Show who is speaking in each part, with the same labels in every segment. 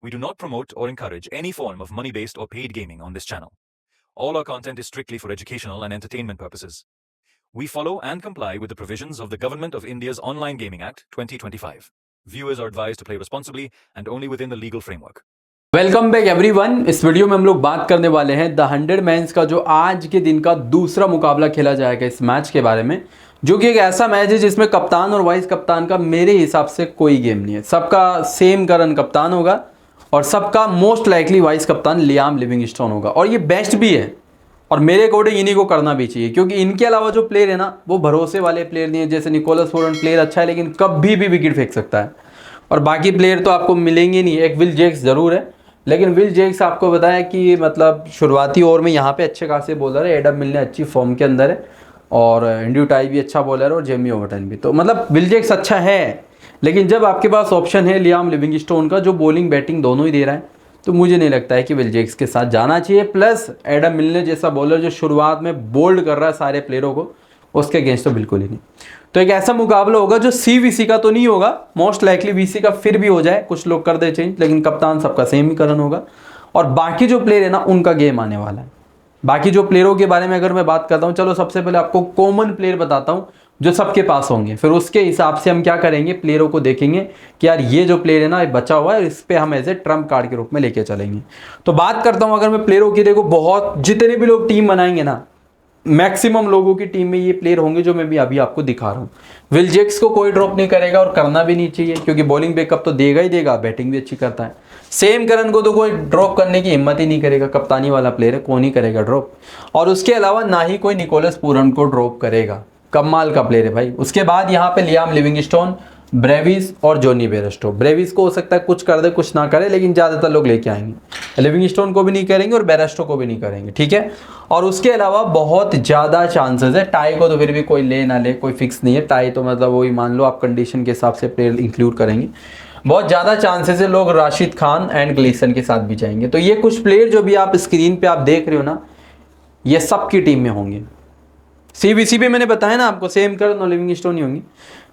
Speaker 1: We do not promote or encourage any form of money-based or paid gaming on this channel. All our content is strictly for educational and entertainment purposes. We follow and comply with the provisions of the Government of India's Online Gaming Act 2025. Viewers are advised to play responsibly and only within the legal framework.
Speaker 2: Welcome back everyone. इस video में हम लोग बात करने वाले हैं the 100 men's का जो आज के दिन का दूसरा मुकाबला खेला जाएगा इस मैच के बारे में, जो कि एक ऐसा मैच है जिसमें कप्तान और वाइस कप्तान का मेरे हिसाब से कोई गेम नहीं है। सबका सेम करन कप्तान होगा और सबका मोस्ट लाइकली वाइस कप्तान लियाम लिविंगस्टोन होगा, और ये बेस्ट भी है और मेरे अकॉर्डिंग इन्हीं को करना भी चाहिए, क्योंकि इनके अलावा जो प्लेयर है ना वो भरोसे वाले प्लेयर नहीं है। जैसे निकोलस पूरन प्लेयर अच्छा है लेकिन कभी भी विकेट फेंक सकता है, और बाकी प्लेयर तो आपको मिलेंगे नहीं। एक विल जेक्स ज़रूर है, लेकिन विल जेक्स आपको बताया कि मतलब शुरुआती ओवर में यहाँ पे अच्छे खासे बॉलर है। एडम मिलने अच्छी फॉर्म के अंदर है और एंड्रू टाई भी अच्छा बॉलर है और जेमी ओवरटन भी, तो मतलब विल जेक्स अच्छा है। लेकिन जब आपके पास ऑप्शन है लियाम लिविंगस्टोन का जो बॉलिंग बैटिंग दोनों ही दे रहा है, तो मुझे नहीं लगता है कि विल जेक्स के साथ जाना चाहिए। प्लस एडम मिलने जैसा बॉलर जो शुरुआत में बोल्ड कर रहा है सारे प्लेयरों को, उसके अगेंस्ट तो बिल्कुल ही नहीं। तो एक ऐसा मुकाबला होगा जो CVC का तो नहीं होगा, मोस्ट लाइकली VC का फिर भी हो जाए, कुछ लोग कर दे चेंज, लेकिन कप्तान सबका सेम ही करन होगा। और बाकी जो प्लेयर है ना उनका गेम आने वाला है। बाकी जो प्लेयरों के बारे में अगर मैं बात करता हूँ, चलो सबसे पहले आपको कॉमन प्लेयर बताता हूँ जो सबके पास होंगे, फिर उसके हिसाब से हम क्या करेंगे, प्लेयरों को देखेंगे कि यार ये जो प्लेयर है ना बचा हुआ है, इस पे हम एज ए ट्रम्प कार्ड के रूप में लेके चलेंगे। तो बात करता हूँ अगर मैं प्लेयरों की, देखो बहुत जितने भी लोग टीम बनाएंगे ना, मैक्सिमम लोगों की टीम में ये प्लेयर होंगे जो मैं भी अभी आपको दिखा रहा हूँ। विल जेक्स को कोई ड्रॉप नहीं करेगा और करना भी नहीं चाहिए, क्योंकि बॉलिंग बैकअप तो देगा ही देगा, बैटिंग भी अच्छी करता है। सेम करन को तो कोई ड्रॉप करने की हिम्मत ही नहीं करेगा, कप्तानी वाला प्लेयर है, कौन ही करेगा ड्रॉप। और उसके अलावा ना ही कोई निकोलस पूरन को ड्रॉप करेगा, कमाल का प्लेयर है भाई। उसके बाद यहाँ पे लियाम लिविंगस्टोन, ब्रेविस और जॉनी बेयरस्टो। ब्रेविस को हो सकता है कुछ कर दे कुछ ना करे, लेकिन ज़्यादातर लोग लेके आएंगे। लिविंगस्टोन को भी नहीं करेंगे और बेयरस्टो को भी नहीं करेंगे, ठीक है। और उसके अलावा बहुत ज़्यादा चांसेस है, टाई को तो फिर भी कोई ले ना ले, कोई फिक्स नहीं है। टाई तो मतलब वही मान लो आप कंडीशन के हिसाब से प्लेयर इंक्लूड करेंगे। बहुत ज़्यादा चांसेस है लोग राशिद खान एंड ग्लीसन के साथ भी जाएंगे। तो ये कुछ प्लेयर जो भी आप स्क्रीन पे आप देख रहे हो ना, ये सबकी टीम में होंगे। CVC पे मैंने बताया ना आपको, सेम कर नो लिविंगस्टोन ही होंगे।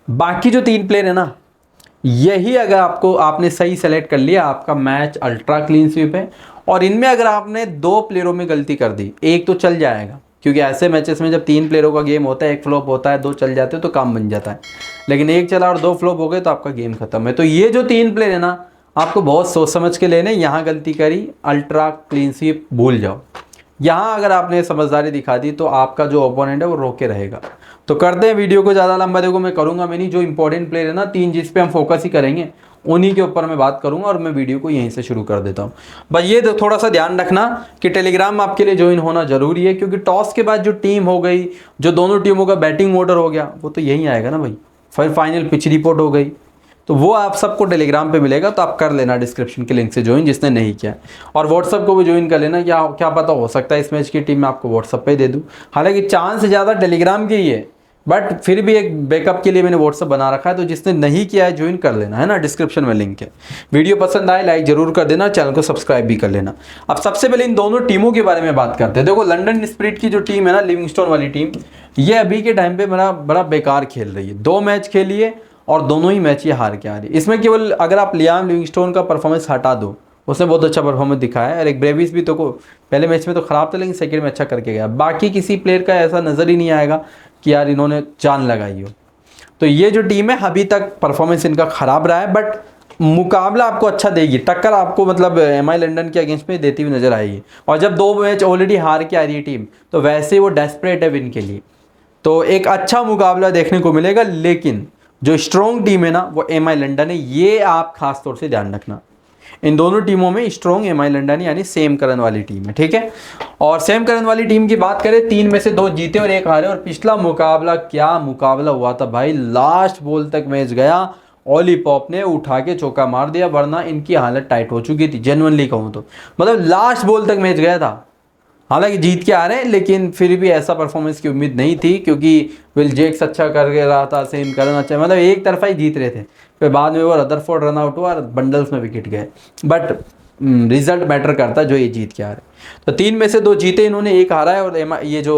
Speaker 2: बाकी जो 3 प्लेयर है ना, यही अगर आपने सही सेलेक्ट कर लिया, आपका मैच अल्ट्रा क्लीन स्वीप है। और इनमें अगर आपने 2 प्लेयरों में गलती कर दी, एक तो चल जाएगा, क्योंकि ऐसे मैचेस में जब 3 प्लेयरों का गेम होता है, एक फ्लॉप होता है, 2 चल जाते हैं तो काम बन जाता है। लेकिन एक चला और 2 फ्लॉप हो गए तो आपका गेम खत्म है। तो ये जो 3 प्लेयर है ना, आपको बहुत सोच समझ के लेने। यहाँ गलती करी, अल्ट्रा क्लीन स्वीप भूल जाओ। यहाँ अगर आपने समझदारी दिखा दी तो आपका जो ओपोनेंट है वो रोके रहेगा। तो करते हैं वीडियो को ज़्यादा लंबा, देखो मैं करूँगा मैं नहीं, जो इंपॉर्टेंट प्लेयर है ना 3 जिस पे हम फोकस ही करेंगे उन्हीं के ऊपर मैं बात करूँगा, और मैं वीडियो को यहीं से शुरू कर देता हूँ। बस ये थोड़ा सा ध्यान रखना कि टेलीग्राम आपके लिए ज्वाइन होना ज़रूरी है, क्योंकि टॉस के बाद जो टीम हो गई, जो दोनों टीमों का बैटिंग ऑर्डर हो गया, वो तो यहीं आएगा ना भाई। फिर फाइनल पिच रिपोर्ट हो गई, तो वो आप सबको टेलीग्राम पे मिलेगा, तो आप कर लेना डिस्क्रिप्शन के लिंक से ज्वाइन जिसने नहीं किया। और व्हाट्सअप को भी ज्वाइन कर लेना, क्या पता हो सकता है इस मैच की टीम में आपको व्हाट्सअप पे दे दूँ। हालांकि चांस ज़्यादा टेलीग्राम की ही है, बट फिर भी एक बैकअप के लिए मैंने व्हाट्सअप बना रखा है, तो जिसने नहीं किया है ज्वाइन कर लेना, है ना, डिस्क्रिप्शन में लिंक है। वीडियो पसंद आए लाइक जरूर कर देना, चैनल को सब्सक्राइब भी कर लेना। अब सबसे पहले इन दोनों टीमों के बारे में बात करते हैं। देखो लंदन स्पिरिट की जो टीम है ना, लिविंगस्टोन वाली टीम, ये अभी के टाइम पे बड़ा बेकार खेल रही है। 2 मैच खेली है और दोनों ही मैच ये हार के आ रही है। इसमें केवल अगर आप लियाम लिविंगस्टोन का परफॉर्मेंस हटा दो, उसने बहुत अच्छा परफॉर्मेंस दिखाया है। और एक ब्रेविस भी तो को पहले मैच में तो ख़राब था, लेकिन सेकंड में अच्छा करके गया। बाकी किसी प्लेयर का ऐसा नज़र ही नहीं आएगा कि यार इन्होंने जान लगाई हो। तो ये जो टीम है अभी तक परफॉर्मेंस इनका ख़राब रहा है, बट मुकाबला आपको अच्छा देगी, टक्कर आपको मतलब MI लंदन के अगेंस्ट में देती हुई नज़र आएगी। और जब 2 मैच ऑलरेडी हार के आ रही है टीम, तो वैसे ही वो डेस्परेट है विन के लिए, तो एक अच्छा मुकाबला देखने को मिलेगा। लेकिन जो स्ट्रॉन्ग टीम है ना वो MI लंदन है, ये आप खास तौर से ध्यान रखना। इन दोनों टीमों में स्ट्रॉन्ग MI लंदन यानी सेम करन वाली टीम है, ठीक है। और सेम करन वाली टीम की बात करें, 3 में से 2 जीते और 1 हारे। और पिछला मुकाबला क्या मुकाबला हुआ था भाई, लास्ट बॉल तक मैच गया, ओली पॉप ने उठा के चौका मार दिया, वरना इनकी हालत टाइट हो चुकी थी। जेन्युइनली कहूँ तो मतलब लास्ट बॉल तक मैच गया था। हालांकि जीत के आ रहे हैं, लेकिन फिर भी ऐसा परफॉर्मेंस की उम्मीद नहीं थी, क्योंकि विल जेक्स अच्छा कर रहा था, सेम करन अच्छा, मतलब एक तरफा ही जीत रहे थे। फिर बाद में वो रदरफोर्ड रन आउट हुआ और बंडल्स में विकेट गए, बट रिजल्ट मैटर करता है जो ये जीत के आ रहे हैं। तो 3 में से 2 जीते इन्होंने, 1 हारा है। और ये जो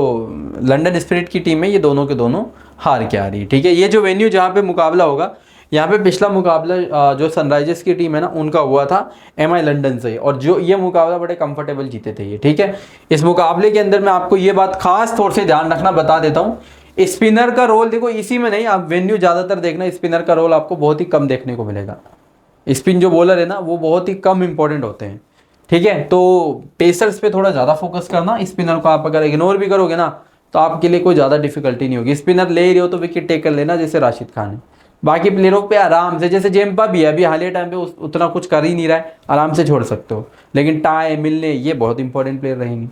Speaker 2: लंदन स्पिरिट की टीम है ये दोनों के दोनों हार के आ रही है, ठीक है। ये जो वेन्यू जहाँ पे मुकाबला होगा यहाँ पे पिछला मुकाबला जो सनराइजर्स की टीम है ना उनका हुआ था MI लंदन से, और जो ये मुकाबला बड़े कंफर्टेबल जीते थे ये, ठीक है। इस मुकाबले के अंदर मैं आपको ये बात खास तौर से ध्यान रखना बता देता हूँ, स्पिनर का रोल देखो इसी में नहीं, आप वेन्यू ज़्यादातर देखना, स्पिनर का रोल आपको बहुत ही कम देखने को मिलेगा। स्पिन जो बॉलर है ना वो बहुत ही कम इंपॉर्टेंट होते हैं, ठीक है। तो पेसर्स पे थोड़ा ज़्यादा फोकस करना, स्पिनर को आप अगर इग्नोर भी करोगे ना तो आपके लिए कोई ज़्यादा डिफिकल्टी नहीं होगी। स्पिनर ले ही रहे हो तो विकेट टेकर लेना, जैसे राशिद खान है। बाकी प्लेयरों पे आराम से, जैसे जेम्पा भी है अभी हालिया टाइम पे उतना कुछ कर ही नहीं रहा है, आराम से छोड़ सकते हो। लेकिन टाई मिलने ये बहुत इंपॉर्टेंट प्लेयर रहेंगे,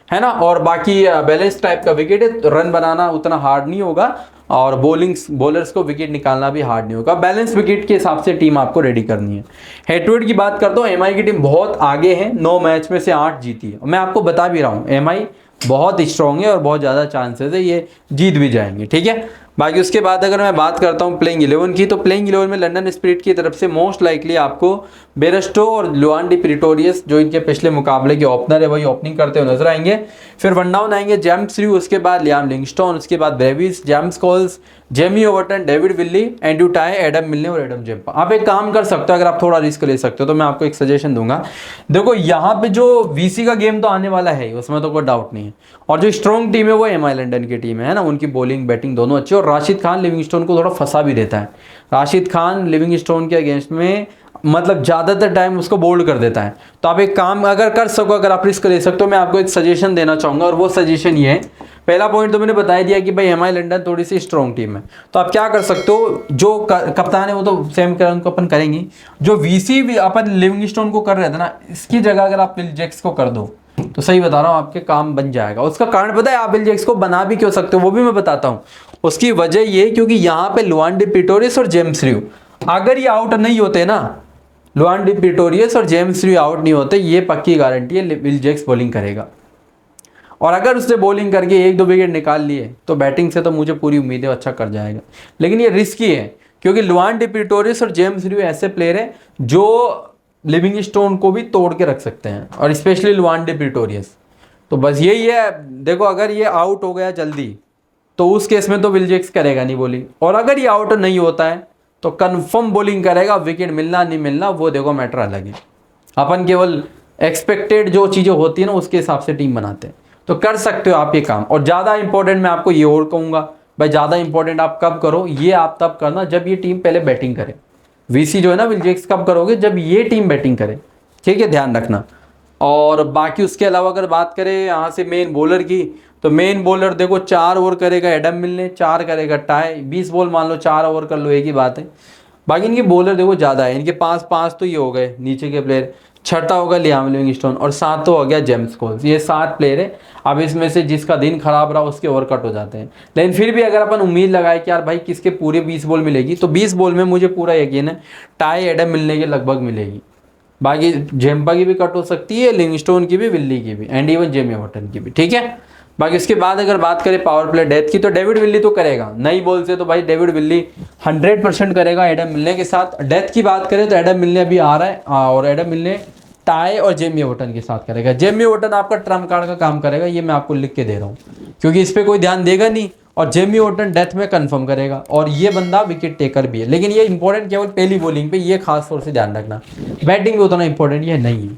Speaker 2: है ना। और बाकी बैलेंस टाइप का विकेट है, तो रन बनाना उतना हार्ड नहीं होगा, और बॉलर्स को विकेट निकालना भी हार्ड नहीं होगा। बैलेंस विकेट के हिसाब से टीम आपको रेडी करनी है। हेड टू हेड की बात करता हूँ, MI की टीम बहुत आगे है, 9 मैच में से 8 जीती है। मैं आपको बता भी रहा हूँ MI बहुत स्ट्रॉन्ग है और बहुत ज़्यादा चांसेस है ये जीत भी जाएंगे, ठीक है। बाकी उसके बाद अगर मैं बात करता हूँ प्लेइंग 11 की, तो प्लेइंग 11 में लंदन स्पिरिट की तरफ से मोस्ट लाइकली आपको बेरस्टो और लुआन डी प्रिटोरियस, जो इनके पिछले मुकाबले के ओपनर है, वही ओपनिंग करते हुए नजर आएंगे। फिर वन डाउन आएंगे जेम्स र्यू, उसके बाद लियाम लिंगस्टोन, उसके बाद Brevis, James Coles, Jamie Overton, David Willey, Andrew Tye, Adam Milne और एडम जेम्पा। आप एक काम कर सकते हो, अगर आप थोड़ा रिस्क ले सकते हो तो मैं आपको एक सजेशन दूंगा। देखो यहाँ पे जो VC का गेम तो आने वाला है, उसमें तो कोई डाउट नहीं है, और जो स्ट्रॉन्ग टीम है वो MI लंदन की टीम है ना, उनकी बॉलिंग बैटिंग दोनों अच्छी, और राशिद खान लिविंगस्टोन को थोड़ा फंसा भी देता है। राशिद खान लिविंगस्टोन के अगेंस्ट में मतलब ज़्यादातर टाइम उसको बोल्ड कर देता है। तो आप एक काम अगर कर सको, अगर आप रिस्क ले सकते हो, मैं आपको एक सजेशन देना चाहूँगा, और वो सजेशन ये है। पहला पॉइंट तो मैंने बता ही दिया कि भाई MI लंदन थोड़ी सी स्ट्रॉन्ग टीम है, तो आप क्या कर सकते हो, जो कप्तान है वो तो सेम कर उनको अपन करेंगे, जो VC भी अपन लिविंगस्टोन को कर रहे थे ना, इसकी जगह अगर आप विल जैक्स को कर दो तो सही बता रहा हूँ आपके काम बन जाएगा। उसका कारण पता है, आप विल जैक्स को बना भी क्यों सकते हो वो भी मैं बताता हूँ। उसकी वजह ये क्योंकि यहाँ पे लुआन डी प्रिटोरियस और जेम्स र्यू अगर ये आउट नहीं होते ना, लुआन डी प्रिटोरियस और जेम्स र्यू आउट नहीं होते, ये पक्की गारंटी है विल जैक्स बॉलिंग करेगा। और अगर उसने बॉलिंग करके 1-2 विकेट निकाल लिए तो बैटिंग से तो मुझे पूरी उम्मीद है अच्छा कर जाएगा। लेकिन ये रिस्की है क्योंकि लुआन डी प्रिटोरियस और जेम्स र्यू ऐसे प्लेयर हैं जो लिविंगस्टोन को भी तोड़ के रख सकते हैं, और स्पेशली लुआन डी प्रिटोरियस। तो बस यही है, देखो अगर ये आउट हो गया जल्दी तो उस केस में तो विल जैक्स करेगा नहीं बॉलिंग, और अगर ये आउट नहीं होता है तो कंफर्म बॉलिंग करेगा। विकेट मिलना नहीं मिलना वो देखो मैटर अलग है, अपन केवल एक्सपेक्टेड जो चीज़ें होती है ना उसके हिसाब से टीम बनाते हैं। तो कर सकते हो आप ये काम। और ज़्यादा इंपॉर्टेंट मैं आपको ये और कहूँगा भाई, ज़्यादा इंपॉर्टेंट आप कब करो, ये आप तब करना जब ये टीम पहले बैटिंग करे। VC जो है ना विल जैक्स कब करोगे, जब ये टीम बैटिंग करे, ठीक है, ध्यान रखना। और बाकी उसके अलावा अगर बात करें यहाँ से मेन बॉलर की, तो मेन बॉलर देखो 4 ओवर करेगा एडम मिलने, 4 करेगा टाई, 20 बॉल मान लो 4 ओवर कर लो, एक ही बात है। बाकी इनके बॉलर देखो ज़्यादा है, इनके पास 5 तो ये हो गए नीचे के प्लेयर, छठा होगा लियाम लिविंगस्टोन, और 7 तो हो गया जेम्स कोल्स। ये 7 प्लेयर है। अब इसमें से जिसका दिन खराब रहा उसके ओवर कट हो जाते हैं, लेकिन फिर भी अगर अपन उम्मीद लगाए कि यार भाई किसके पूरे 20 बॉल मिलेगी, तो 20 बॉल में मुझे पूरा यकीन है टाई एडम मिलने के लगभग मिलेगी। बाकी जेम्पा की भी कट हो सकती है, लिविंगस्टोन की भी, विल्ली की भी, एंड इवन जेमी ओवर्टन की भी, ठीक है। बाकी उसके बाद अगर बात करें पावर प्ले डेथ की, तो डेविड विल्ली तो करेगा, नई बॉल से तो भाई डेविड विल्ली 100% करेगा एडम मिलने के साथ। डेथ की बात करें तो एडम मिलने अभी आ रहा है, और एडम मिलने टाई और जेमी ओवर्टन के साथ करेगा। जेमी ओवर्टन आपका ट्रम्प कार्ड का काम करेगा, ये मैं आपको लिख के दे रहा हूँ, क्योंकि इस पर कोई ध्यान देगा नहीं, और जेमी ओवर्टन डेथ में कंफर्म करेगा, और ये बंदा विकेट टेकर भी है। लेकिन ये इंपॉर्टेंट केवल पहली बॉलिंग पे, ये खास तौर से ध्यान रखना। बैटिंग में उतना इंपॉर्टेंट ये नहीं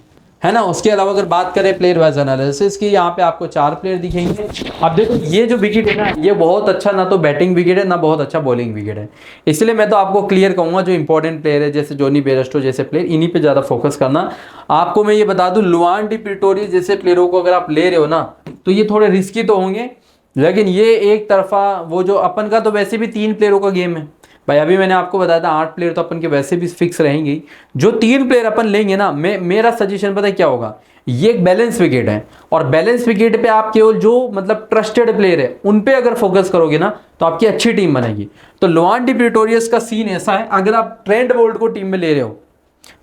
Speaker 2: है ना। उसके अलावा अगर बात करें प्लेयर वाइज एनालिसिस की, यहाँ पे आपको 4 प्लेयर दिखेंगे। अब देखो ये जो विकेट है ना, ये बहुत अच्छा ना तो बैटिंग विकेट है ना बहुत अच्छा बॉलिंग विकेट है, इसलिए मैं तो आपको क्लियर कहूँगा जो इंपॉर्टेंट प्लेयर है जैसे जोनी बेयरस्टो जैसे प्लेयर, इन्हीं पे ज़्यादा फोकस करना। आपको मैं ये बता दूँ, लुआन डी प्रिटोरियस जैसे प्लेयरों को अगर आप ले रहे हो ना, तो ये थोड़े रिस्की तो होंगे, लेकिन ये एक तरफा वो जो अपन का तो वैसे भी 3 प्लेयरों का गेम है भाई। अभी मैंने आपको बताया था 8 प्लेयर तो अपन के वैसे भी फिक्स रहेंगे। जो 3 प्लेयर अपन लेंगे ना, मेरा सजेशन पता है क्या होगा, ये एक बैलेंस विकेट है, और बैलेंस विकेट पे आप केवल जो मतलब ट्रस्टेड प्लेयर है उन पे अगर फोकस करोगे ना तो आपकी अच्छी टीम बनेगी। तो लुआन डी प्रिटोरियस का सीन ऐसा है, अगर आप ट्रेंट बोल्ट को टीम में ले रहे हो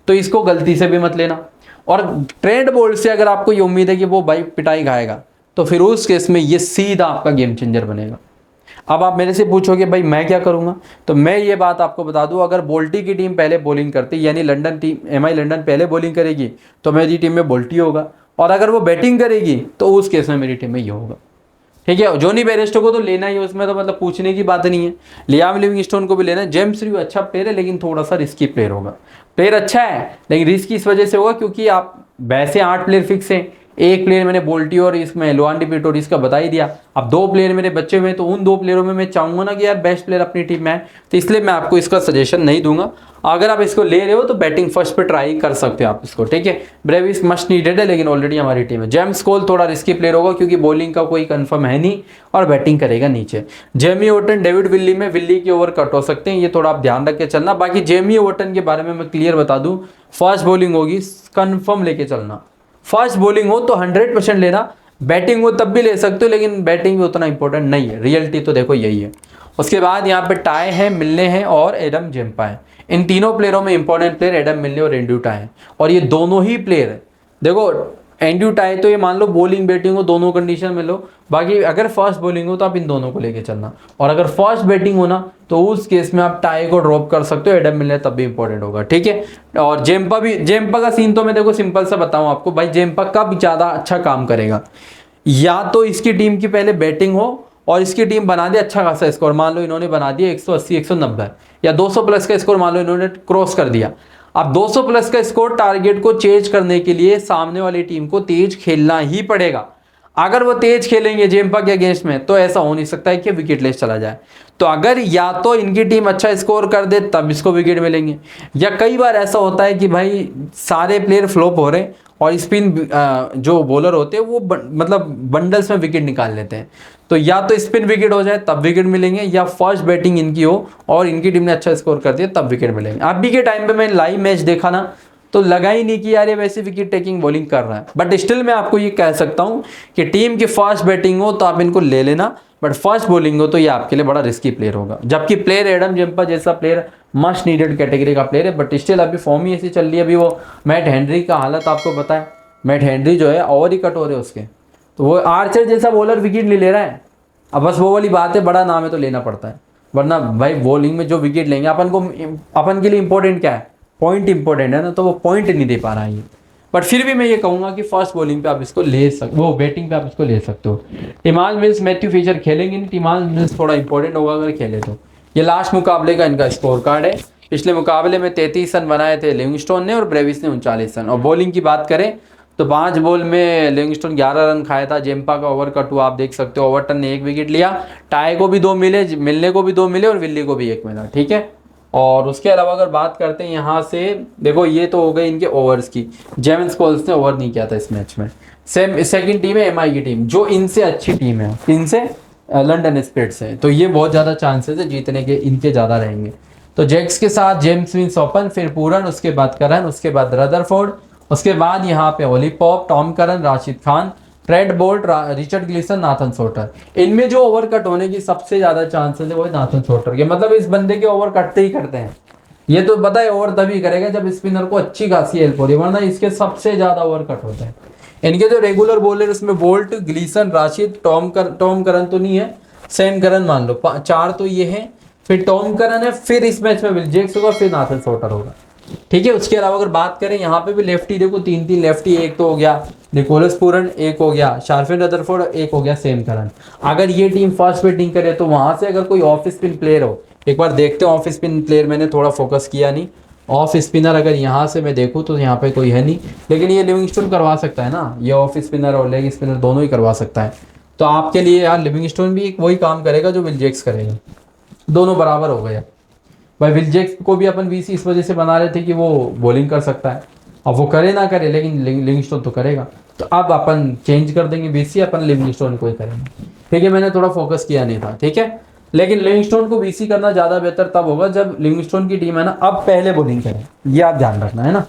Speaker 2: तो इसको गलती से भी मत लेना, और ट्रेंट बोल्ट से अगर आपको ये उम्मीद है कि वो भाई पिटाई खाएगा तो फिर उस केस में ये सीधा आपका गेम चेंजर बनेगा। अब आप मेरे से पूछोगे भाई मैं क्या करूंगा, तो मैं ये बात आपको बता दूं, अगर बोल्टी की टीम पहले बॉलिंग करती यानी लंदन टीम MI लंदन पहले बॉलिंग करेगी तो मेरी टीम में बोल्टी होगा, और अगर वो बैटिंग करेगी तो उस केस में मेरी टीम में ये होगा। ठीक है। जॉनी बेयरस्टो को तो लेना ही है, उसमें तो मतलब पूछने की बात नहीं है। लियाम लिविंगस्टोन को भी लेना है। जेम्स ड्रू अच्छा प्लेयर है लेकिन थोड़ा सा रिस्की प्लेयर होगा। प्लेयर अच्छा है लेकिन रिस्क इस वजह से होगा क्योंकि आप वैसे 8 प्लेयर फिक्स हैं, एक प्लेयर मैंने बोल्टी और इसमें लोआंडी पिटोरिस का बता ही दिया। अब 2 प्लेयर मेरे बच्चे हुए हैं तो उन 2 प्लेयरों में मैं चाहूंगा ना कि यार बेस्ट प्लेयर अपनी टीम में है, तो इसलिए मैं आपको इसका सजेशन नहीं दूंगा। अगर आप इसको ले रहे हो तो बैटिंग फर्स्ट पे ट्राई कर सकते हो आप इसको, ठीक है। ब्रेविस मस्ट नीडेड है लेकिन ऑलरेडी हमारी टीम है। जेम्स कोल थोड़ा रिस्की प्लेयर होगा क्योंकि बॉलिंग का कोई कंफर्म है नहीं और बैटिंग करेगा नीचे। जेमी ओटन डेविड विल्ली में विल्ली के ओवर कट हो सकते हैं, ये थोड़ा आप ध्यान रख के चलना। बाकी जेमी ओटन के बारे में मैं क्लियर बता दूं, फास्ट बॉलिंग होगी कंफर्म लेके चलना। फास्ट बॉलिंग हो तो 100% लेना, बैटिंग हो तब भी ले सकते हो लेकिन बैटिंग भी उतना इंपॉर्टेंट नहीं है। रियलिटी तो देखो यही है। उसके बाद यहाँ पे टाई है, मिलने हैं और एडम जेम्पा है। इन तीनों प्लेयरों में इंपॉर्टेंट प्लेयर एडम मिलने और एंड्रू टाई है और ये दोनों ही प्लेयर देखो एंड्रू टाई तो ये मान लो बॉलिंग बैटिंग हो दोनों कंडीशन में लो, बाकी अगर फास्ट बॉलिंग हो तो आप इन दोनों को लेके चलना, और अगर फास्ट बैटिंग हो ना तो उस केस में आप टाई को ड्रॉप कर सकते हो, एडम मिलने तब भी इंपॉर्टेंट होगा, ठीक है। और जेम्पा भी, जेम्पा का सीन तो मैं देखो सिंपल सा बताऊं आपको भाई, जेम्पा कब ज़्यादा अच्छा काम करेगा, या तो इसकी टीम की पहले बैटिंग हो और इसकी टीम बना दे अच्छा खासा स्कोर, मान लो इन्होंने बना दिया 180 190 या 200 प्लस का स्कोर मान लो इन्होंने क्रॉस कर दिया। अब 200 प्लस का स्कोर टारगेट को चेज करने के लिए सामने वाली टीम को तेज खेलना ही पड़ेगा। अगर वो तेज खेलेंगे जेम्पा के अगेंस्ट में तो ऐसा हो नहीं सकता है कि विकेट लेस चला जाए। तो अगर या तो इनकी टीम अच्छा स्कोर कर दे तब इसको विकेट मिलेंगे, या कई बार ऐसा होता है कि भाई सारे प्लेयर फ्लॉप हो रहे हैं और स्पिन जो बॉलर होते हैं वो मतलब बंडल्स में विकेट निकाल लेते हैं, तो या तो स्पिन विकेट हो जाए तब विकेट मिलेंगे, या फर्स्ट बैटिंग इनकी हो और इनकी टीम ने अच्छा स्कोर कर दिया तब विकेट मिलेंगे। अभी के टाइम पे मैं लाइव मैच देखा ना तो लगा ही नहीं कि यार ये वैसे विकेट टेकिंग बॉलिंग कर रहा है, बट स्टिल मैं आपको ये कह सकता हूँ कि टीम की फास्ट बैटिंग हो तो आप इनको ले लेना, बट फास्ट बॉलिंग हो तो ये आपके लिए बड़ा रिस्की प्लेयर होगा। जबकि प्लेयर एडम जेम्पा जैसा प्लेयर मस्ट नीडेड कैटेगरी का प्लेयर है, बट स्टिल अभी फॉर्म ही ऐसी चल रही है। अभी वो मैट हेनरी का हालत आपको पता है, मैट हेनरी जो है ओवर ही कट हो रहे उसके, तो वो आर्चर जैसा बॉलर विकेट नहीं ले रहा है। अब बस वो वाली बात है, बड़ा नाम है तो लेना पड़ता है, वरना भाई बॉलिंग में जो विकेट लेंगे अपन के लिए इंपॉर्टेंट क्या है, पॉइंट इंपॉर्टेंट है ना, तो वो पॉइंट नहीं दे पा रहा है ये। बट फिर भी मैं ये कहूँगा कि फास्ट बॉलिंग पे आप इसको ले सकते, वो बैटिंग पे आप इसको ले सकते हो। टिमाल मिल्स मैथ्यू फिशर खेलेंगे नहीं, टिमाल मिल्स थोड़ा इंपॉर्टेंट होगा अगर खेले तो। ये लास्ट मुकाबले का इनका स्कोर कार्ड है। पिछले मुकाबले में 33 रन बनाए थे लिविंगस्टोन ने और ब्रेविस ने 39 रन। और बॉलिंग की बात करें तो 5 बॉल में लिविंगस्टोन 11 रन खाया था, जेम्पा का ओवर कट हुआ आप देख सकते हो, ओवरटन ने 1 विकेट लिया, टाई को भी 2 मिले, मिलने को भी 2 मिले और विल्ली को भी 1 मिला, ठीक है। और उसके अलावा अगर बात करते हैं यहाँ से, देखो ये तो हो गई इनके ओवर्स की, जेम्स कोल्स ने ओवर नहीं किया था इस मैच में। सेकंड टीम है एमआई की टीम, जो इनसे अच्छी टीम है, इनसे लंदन स्पिरिट्स है, तो ये बहुत ज़्यादा चांसेस है जीतने के इनके ज़्यादा रहेंगे। तो जैक्स के साथ जेम्स विंस ओपन, फिर पूरन, उसके बाद करन, उसके बाद रदरफोर्ड, उसके बाद यहाँ पे Ollie Pope, Tom Curran, Rashid Khan, Trent Boult, Richard glisten, Nathan sorter. इनमें जो ओवर कट होने की सबसे ज्यादा चांसेस है वो है नाथन सोटर के, मतलब इस बंदे के ओवर कटते ही करते हैं। ये तो पता है ओवर तभी करेगा जब स्पिनर को अच्छी खासी हेल्प हो रही है, वरना इसके सबसे ज्यादा ओवर कट होते हैं। इनके जो रेगुलर बॉलर उसमें Boult, Gleeson, Rashid, Tom Curran तो नहीं है, सैम करन मान लो, 4 तो ये है, फिर टॉम करन है, फिर इस मैच में विल जैक्स होगा, फिर नाथन सोटर होगा, ठीक है। उसके अलावा अगर बात करें यहाँ पे भी लेफ्टी, देखो 3 लेफ्टी, एक तो हो गया निकोलस पूरन, एक हो गया शार्फिन रदरफोर्ड, एक हो गया सैम करन। अगर ये टीम फास्ट बैटिंग करे तो वहां से अगर कोई ऑफ स्पिन प्लेयर हो, एक बार देखते हैं ऑफ स्पिन प्लेयर, मैंने थोड़ा फोकस किया नहीं, ऑफ स्पिनर अगर यहाँ से मैं देखूँ तो यहाँ पे कोई है नहीं, लेकिन ये लिविंगस्टोन करवा सकता है ना, ये ऑफ स्पिनर और लेग स्पिनर दोनों ही करवा सकता है। तो आपके लिए यार लिविंगस्टोन भी वही काम करेगा जो विल जैक्स करेगा, दोनों बराबर हो गया भाई। विल जैक्स को भी अपन वीसी इस वजह से बना रहे थे कि वो बॉलिंग कर सकता है, अब वो करे ना करे लेकिन लिविंगस्टोन तो करेगा, तो अब अपन चेंज कर देंगे वीसी, अपन लिविंगस्टोन को ही करेंगे, ठीक है। मैंने थोड़ा फोकस किया नहीं था, ठीक है, लेकिन लिविंगस्टोन को वीसी करना ज़्यादा बेहतर तब होगा जब लिविंगस्टोन की टीम है ना अब पहले बॉलिंग करे, ये आप ध्यान रखना है ना,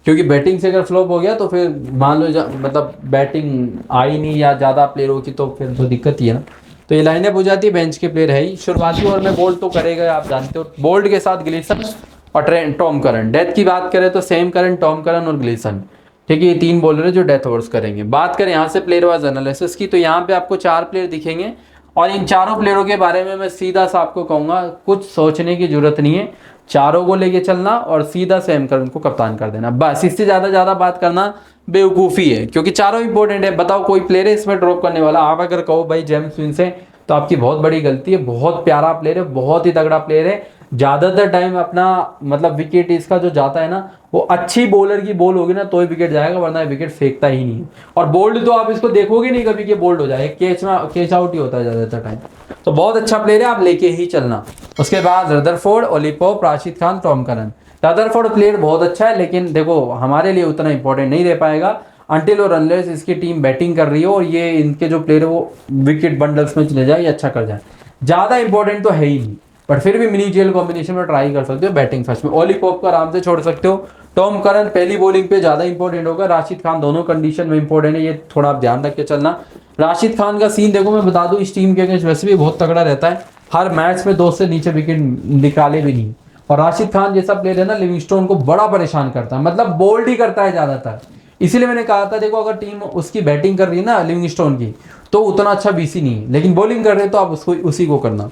Speaker 2: क्योंकि बैटिंग से अगर फ्लॉप हो गया तो फिर मान लो मतलब बैटिंग आई नहीं या ज़्यादा प्लेयरों की, तो फिर तो दिक्कत ही है ना। तो ये लाइनअप हो जाती है, बेंच के प्लेयर है ही, शुरुआती ओवर में बोल्ट तो करेगा आप जानते हो, बोल्ट के साथ ग्लिसन और टॉम करन। डेथ की बात करें तो सैम करन, टॉम करन और ग्लिसन, ठीक है, ये 3 बॉलर है जो डेथ ओवर्स करेंगे। बात करें यहाँ से प्लेयर वाइज एनालिसिस की, तो यहाँ पे आपको 4 प्लेयर दिखेंगे और इन चारों प्लेयरों के बारे में मैं सीधा सा आपको कहूँगा कुछ सोचने की जरूरत नहीं है, चारों को लेके चलना और सीधा सैम करन को कप्तान कर देना, बस। इससे ज़्यादा बात करना बेवकूफ़ी है, क्योंकि चारों इंपॉर्टेंट है। बताओ कोई प्लेयर है इसमें ड्रॉप करने वाला? आप अगर कहो भाई जेम्स विंस है तो आपकी बहुत बड़ी गलती है। बहुत प्यारा प्लेयर है, बहुत ही तगड़ा प्लेयर है। ज़्यादातर टाइम अपना मतलब विकेट इसका जो जाता है ना, वो अच्छी बॉलर की बॉल होगी ना तो ही विकेट जाएगा, वरना विकेट फेंकता ही नहीं है। और बोल्ड तो आप इसको देखोगे नहीं कभी कि बोल्ड हो जाए, कैच आउट ही होता है ज़्यादातर टाइम। तो बहुत अच्छा प्लेयर है, आप लेके ही चलना। उसके बाद Rutherford, Ollie Pope, Rashid Khan, Tom Curran. Rutherford player बहुत अच्छा है, लेकिन देखो हमारे लिए उतना इंपॉर्टेंट नहीं रह पाएगा अनटिल और अनलेस इसकी टीम बैटिंग कर रही हो और ये इनके जो प्लेयर है वो विकेट बंडल्स में चले जाए या अच्छा कर जाए। ज़्यादा इंपॉर्टेंट तो है ही नहीं, बट फिर भी मिनी जेल कॉम्बिनेशन में ट्राई कर सकते हो बैटिंग फर्स्ट में। ओली पोप को आराम से छोड़ सकते हो। टॉम करन पहली बॉलिंग पे ज़्यादा इंपॉर्टेंट होगा। राशिद खान दोनों कंडीशन में इंपॉर्टेंट है, ये थोड़ा आप ध्यान रख के चलना। राशिद खान का सीन देखो, मैं बता दूं इस टीम के अगेंस्ट वैसे भी बहुत तगड़ा रहता है, हर मैच में 2 से नीचे विकेट निकाले भी नहीं। और राशिद खान जैसा प्लेयर है ना, लिविंगस्टोन को बड़ा परेशान करता है, मतलब बोल्ड ही करता है ज़्यादातर। इसीलिए मैंने कहा था देखो अगर टीम उसकी बैटिंग कर रही है ना लिविंगस्टोन की, तो उतना अच्छा बीसी नहीं है, लेकिन बॉलिंग कर रहे हैं तो आप उसको उसी को करना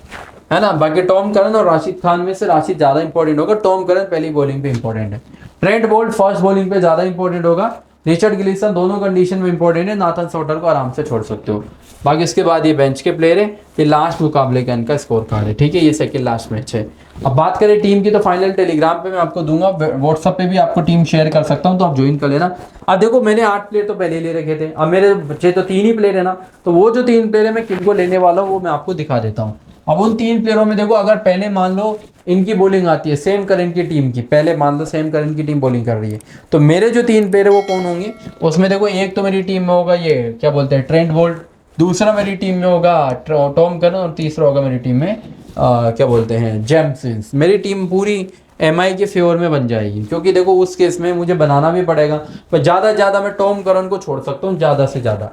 Speaker 2: है ना। बाकी टॉम करन और राशिद खान में से राशिद ज़्यादा इंपॉर्टेंट होगा। टॉम करन पहली बॉलिंग पे इंपॉर्टेंट है। ट्रेंट बोल्ट फर्स्ट बॉलिंग पे ज़्यादा इंपॉर्टेंट होगा। रिचर्ड गिलिसन दोनों कंडीशन में इंपॉर्टेंट है। नाथन सोटर को आराम से छोड़ सकते हो। बाकी इसके बाद ये बेंच के प्लेयर है, ये लास्ट मुकाबले का इनका स्कोर कार्ड है, ठीक है। ये सेकंड लास्ट मैच है। अब बात करें टीम की, तो फाइनल टेलीग्राम पे मैं आपको दूंगा, व्हाट्सएप पे भी आपको टीम शेयर कर सकता हूं, तो आप ज्वाइन कर लेना। अब देखो मैंने 8 प्लेयर तो पहले ले रखे थे, अब मेरे बच्चे तो 3 ही प्लेयर है ना, तो वो जो 3 प्लेयर है मैं किनको लेने वाला हूँ वो मैं आपको दिखा देता हूँ। अब उन 3 प्लेयरों में देखो, अगर पहले मान लो इनकी बॉलिंग आती है सैम करन की टीम की, पहले मान लो सैम करन की टीम बॉलिंग कर रही है, तो मेरे जो 3 प्लेयर है वो कौन होंगे? उसमें देखो एक तो मेरी टीम में होगा ये क्या बोलते हैं ट्रेंट बोल्ट, दूसरा मेरी टीम में होगा टॉम करन और तीसरा होगा मेरी टीम में क्या बोलते हैं जेम्स विंस। मेरी टीम पूरी एमआई के फेवर में बन जाएगी, क्योंकि देखो उस केस में मुझे बनाना भी पड़ेगा, पर ज़्यादा से ज़्यादा मैं टॉम करन को छोड़ सकता हूँ ज़्यादा से ज़्यादा,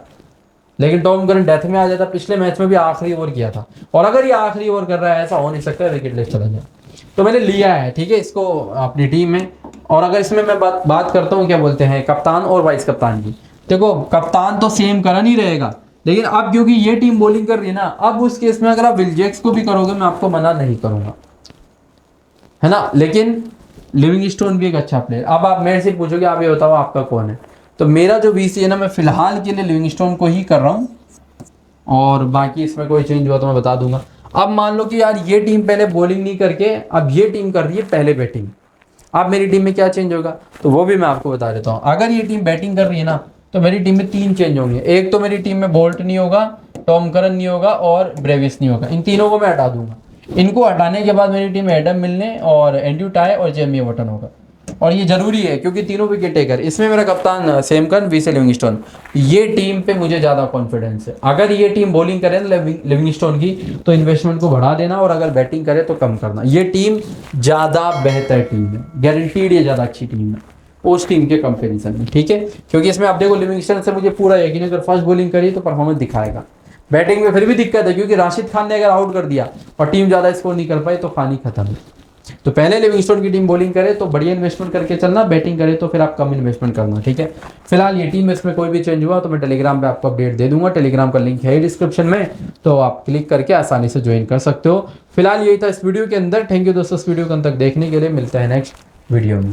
Speaker 2: लेकिन टॉम करन डेथ में आ जाता। पिछले मैच में भी आखिरी ओवर किया था, और अगर ये आखिरी ओवर कर रहा है ऐसा हो नहीं सकता विकेट लेस चला जाए, तो मैंने लिया है, ठीक है, इसको अपनी टीम में। और अगर इसमें मैं बात करता हूँ क्या बोलते हैं कप्तान और वाइस कप्तान की, देखो कप्तान तो सेम करन ही रहेगा, लेकिन अब क्योंकि ये टीम बॉलिंग कर रही है ना, अब उस केस में अगर आप विल जैक्स को भी करोगे मैं आपको मना नहीं करूंगा, है ना। लेकिन लिविंगस्टोन भी एक अच्छा प्लेयर। अब आप मेरे से पूछोगे आप ये बताओ आपका कौन है, तो मेरा जो वीसी है ना, मैं फिलहाल के लिए लिविंगस्टोन को ही कर रहा हूँ, और बाकी इसमें कोई चेंज हुआ तो मैं बता दूंगा। अब मान लो कि यार ये टीम पहले बॉलिंग नहीं करके अब ये टीम कर रही है पहले बैटिंग, अब मेरी टीम में क्या चेंज होगा तो वो भी मैं आपको बता देता हूँ। अगर ये टीम बैटिंग कर रही है ना, तो मेरी टीम में 3 चेंज होंगे। एक तो मेरी टीम में बोल्ट नहीं होगा, टॉम करन नहीं होगा और ब्रेविस नहीं होगा, इन तीनों को मैं हटा दूंगा। इनको हटाने के बाद मेरी टीम में एडम मिलने और एंड्रू टाई और जेमी वॉटन होगा, और ये जरूरी है क्योंकि तीनों विकेट टेकर। इसमें मेरा कप्तान सैम करन, वीसी लिविंगस्टोन। ये टीम पे मुझे ज़्यादा कॉन्फिडेंस है। अगर ये टीम बॉलिंग करे लिविंगस्टोन की तो इन्वेस्टमेंट को बढ़ा देना, और अगर बैटिंग करे तो कम करना। ये टीम ज़्यादा बेहतर टीम है, गारंटीड ये ज़्यादा अच्छी टीम है उस टीम के कंपैरिजन में, ठीक है। क्योंकि इसमें आप देखो लिविंगस्टन से मुझे पूरा यकीन है अगर फर्स्ट बॉलिंग करी तो परफॉर्मेंस दिखाएगा। बैटिंग में फिर भी दिक्कत है, क्योंकि राशिद खान ने अगर आउट कर दिया और टीम ज़्यादा स्कोर नहीं कर पाई तो कहानी खत्म है। तो पहले लिविंगस्टोन की टीम बॉलिंग करे तो बढ़िया इन्वेस्टमेंट करके चलना, बैटिंग करे तो फिर आप कम इन्वेस्टमेंट करना, ठीक है। फिलहाल ये टीम में इसमें कोई भी चेंज हुआ तो मैं टेलीग्राम पे आपको अपडेट दे दूंगा। टेलीग्राम का लिंक है डिस्क्रिप्शन में, तो आप क्लिक करके आसानी से ज्वाइन कर सकते हो। फिलहाल यही था इस वीडियो के अंदर। थैंक यू दोस्तों इस वीडियो को अंत तक देखने के लिए। मिलता है नेक्स्ट वीडियो में।